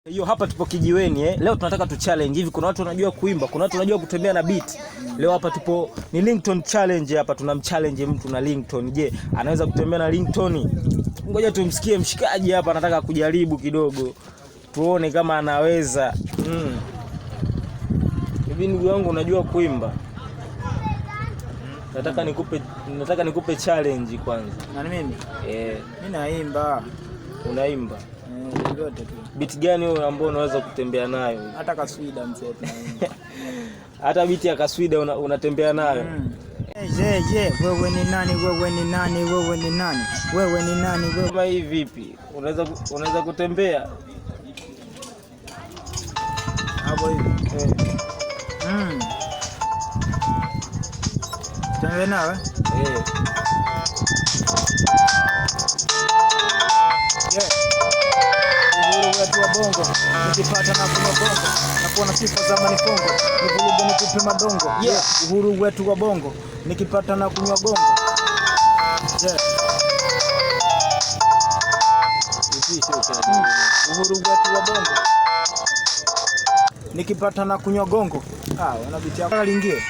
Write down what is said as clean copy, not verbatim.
Hiyo hapa tupo kijiweni Leo tunataka tu challenge hivi. Kuna watu wanajua kuimba, kuna watu wanajua kutembea na beat. Leo hapa tupo ni ringtone challenge hapa, tunamchallenge mtu na ringtone. Je, anaweza kutembea na ringtone? Ngoja tumsikie mshikaji hapa, anataka kujaribu kidogo. Tuone kama anaweza. Hivi ndugu yangu unajua kuimba? Nataka nikupe challenge kwanza. Na mimi? Mimi naimba. Unaimba? Yote tu. Beat gani wewe ambao unaweza kutembea nayo? Hata kaswida mzee. Hata beat ya kaswida unatembea nayo? Je, wewe ni nani? Wewe ni nani? Wewe ni nani? Wewe ni nani? Wewe kama hii vipi? Unaweza kutembea? Hapo hivi. Tembea nawe? Uhuru wetu wa bongo, nikipata na kunywa bongo, na kuona sifa za manifongo, nivuruge nikupe madongo. Uhuru wetu wa bongo, nikipata na kunywa gongo. Uhuru wetu wa bongo, nikipata na kunywa gongo. Wana biti yako lingie.